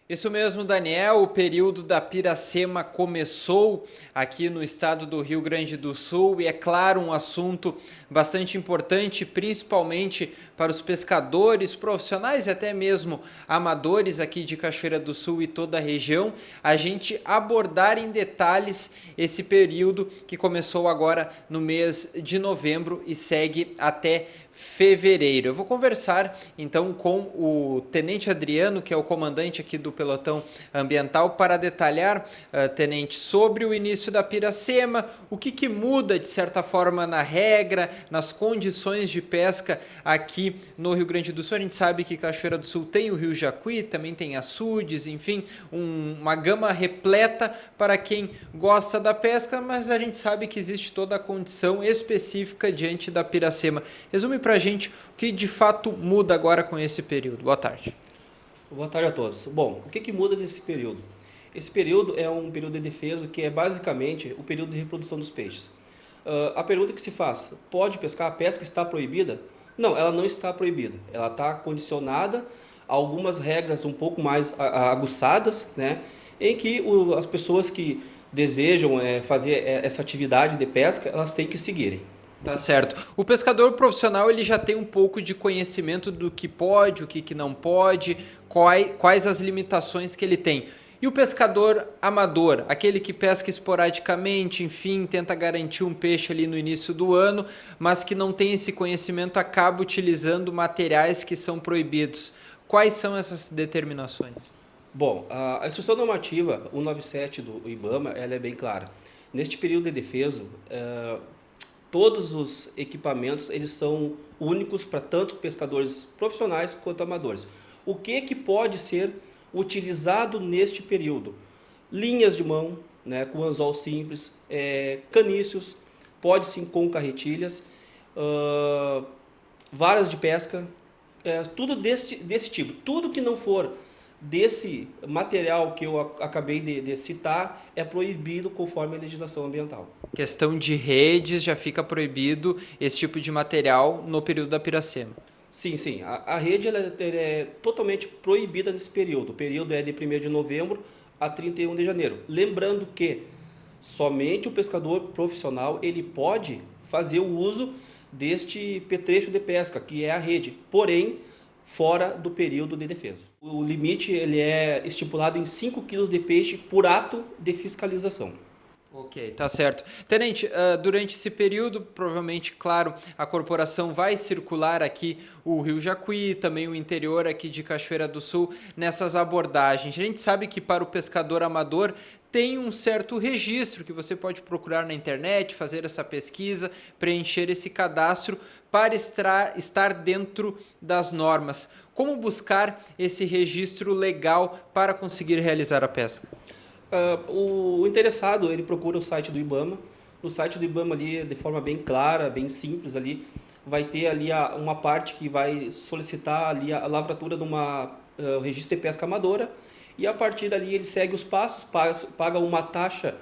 Isso mesmo, Daniel. O período da Piracema começou aqui no estado do Rio Grande do Sul e é claro um assunto bastante importante, principalmente para os pescadores profissionais e até mesmo amadores aqui de Cachoeira do Sul e toda a região, a gente abordar em detalhes esse período que começou agora no mês de novembro e segue até fevereiro. Eu vou conversar então com o Tenente Adriano, que é o comandante aqui do pelotão ambiental, para detalhar, Tenente, sobre o início da Piracema, o que muda de certa forma na regra, nas condições de pesca aqui no Rio Grande do Sul. A gente sabe que Cachoeira do Sul tem o Rio Jacuí, também tem açudes, enfim, uma gama repleta para quem gosta da pesca, mas a gente sabe que existe toda a condição específica diante da Piracema. Resume para a gente o que de fato muda agora com esse período. Boa tarde. Boa tarde a todos. Bom, o que muda nesse período? Esse período é um período de defeso que é basicamente o período de reprodução dos peixes. A pergunta que se faz, pode pescar? A pesca está proibida? Não, ela não está proibida. Ela está condicionada a algumas regras um pouco mais aguçadas, né? Em que as pessoas que desejam fazer essa atividade de pesca, elas têm que seguirem. Tá certo. O pescador profissional ele já tem um pouco de conhecimento do que pode, o que não pode, quais as limitações que ele tem. E o pescador amador, aquele que pesca esporadicamente, enfim, tenta garantir um peixe ali no início do ano, mas que não tem esse conhecimento, acaba utilizando materiais que são proibidos. Quais são essas determinações? Bom, a instrução normativa 197 do IBAMA, ela é bem clara. Neste período de defeso, todos os equipamentos eles são únicos para tanto pescadores profissionais quanto amadores. O que pode ser utilizado neste período? Linhas de mão, né, com anzol simples, canícios, pode sim com carretilhas, varas de pesca, tudo desse tipo. Tudo que não for desse material que eu acabei de citar é proibido conforme a legislação ambiental. Questão de redes, já fica proibido esse tipo de material no período da Piracema. Sim, sim. A rede ela é totalmente proibida nesse período. O período é de 1º de novembro a 31 de janeiro. Lembrando que somente o pescador profissional ele pode fazer o uso deste petrecho de pesca, que é a rede. Porém, fora do período de defeso. O limite ele é estipulado em 5 quilos de peixe por ato de fiscalização. Ok, tá certo. Tenente, durante esse período, provavelmente, claro, a corporação vai circular aqui o Rio Jacuí, também o interior aqui de Cachoeira do Sul, nessas abordagens. A gente sabe que para o pescador amador tem um certo registro que você pode procurar na internet, fazer essa pesquisa, preencher esse cadastro para estar dentro das normas. Como buscar esse registro legal para conseguir realizar a pesca? O interessado ele procura o site do IBAMA. No site do IBAMA ali, de forma bem clara, bem simples ali, vai ter ali uma parte que vai solicitar ali a lavratura de registro de pesca amadora, e a partir dali ele segue os passos, paga uma taxa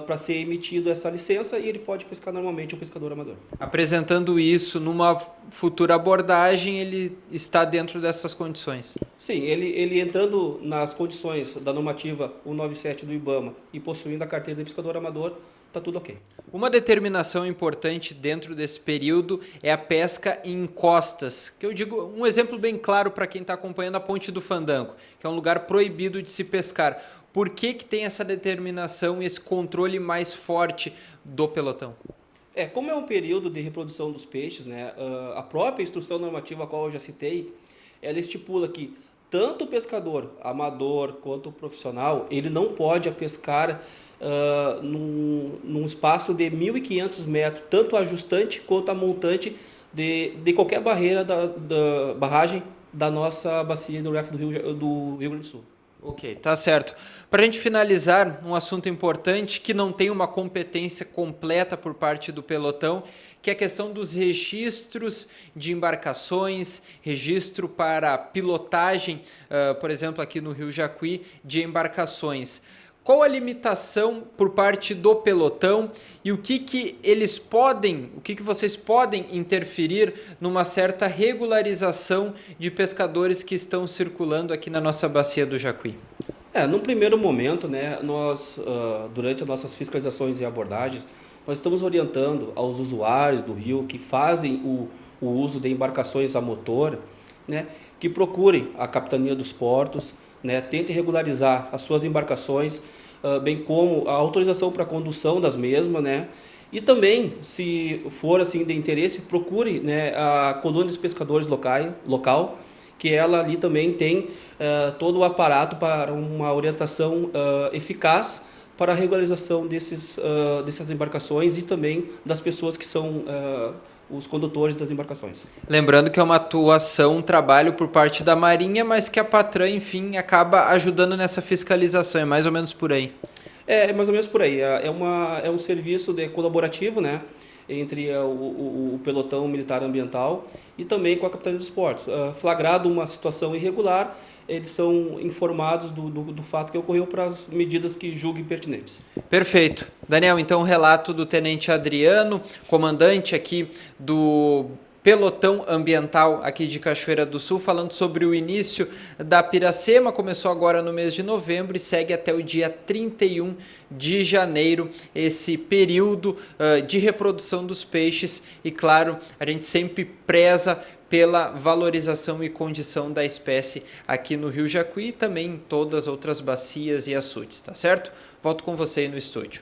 para ser emitido essa licença e ele pode pescar normalmente, o pescador amador. Apresentando isso numa futura abordagem, ele está dentro dessas condições. Sim, ele entrando nas condições da normativa 197 do IBAMA e possuindo a carteira de pescador amador, está tudo ok. Uma determinação importante dentro desse período é a pesca em encostas, que eu digo um exemplo bem claro para quem está acompanhando a Ponte do Fandango, que é um lugar proibido de se pescar. Por que tem essa determinação e esse controle mais forte do pelotão? Como é um período de reprodução dos peixes, né, a própria instrução normativa a qual eu já citei, ela estipula que tanto o pescador amador quanto o profissional, ele não pode pescar num espaço de 1.500 metros, tanto a ajustante quanto a montante de qualquer barreira da barragem da nossa bacia hidrográfica do Rio Grande do Sul. Ok, tá certo. Para a gente finalizar, um assunto importante que não tem uma competência completa por parte do pelotão, que é a questão dos registros de embarcações, registro para pilotagem, por exemplo, aqui no Rio Jacuí, de embarcações. Qual a limitação por parte do pelotão e o que eles podem, o que vocês podem interferir numa certa regularização de pescadores que estão circulando aqui na nossa bacia do Jacuí? No primeiro momento, né, nós, durante as nossas fiscalizações e abordagens, nós estamos orientando aos usuários do rio que fazem o uso de embarcações a motor, né, que procurem a capitania dos portos, né, tentem regularizar as suas embarcações, bem como a autorização para a condução das mesmas, né, e também, se for assim de interesse, procure, né, a colônia dos pescadores local, que ela ali também tem todo o aparato para uma orientação eficaz para a regularização dessas embarcações e também das pessoas que são os condutores das embarcações. Lembrando que é uma atuação, um trabalho por parte da Marinha, mas que a Patran, enfim, acaba ajudando nessa fiscalização, é mais ou menos por aí. É mais ou menos por aí, é um serviço colaborativo, né, entre o pelotão militar ambiental e também com a Capitania dos Portos. Flagrado uma situação irregular, eles são informados do fato que ocorreu para as medidas que julguem pertinentes. Perfeito. Daniel, então o relato do Tenente Adriano, comandante aqui do pelotão ambiental aqui de Cachoeira do Sul, falando sobre o início da Piracema. Começou agora no mês de novembro e segue até o dia 31 de janeiro, esse período de reprodução dos peixes. E claro, a gente sempre preza pela valorização e condição da espécie aqui no Rio Jacuí e também em todas as outras bacias e açudes, tá certo? Volto com você aí no estúdio.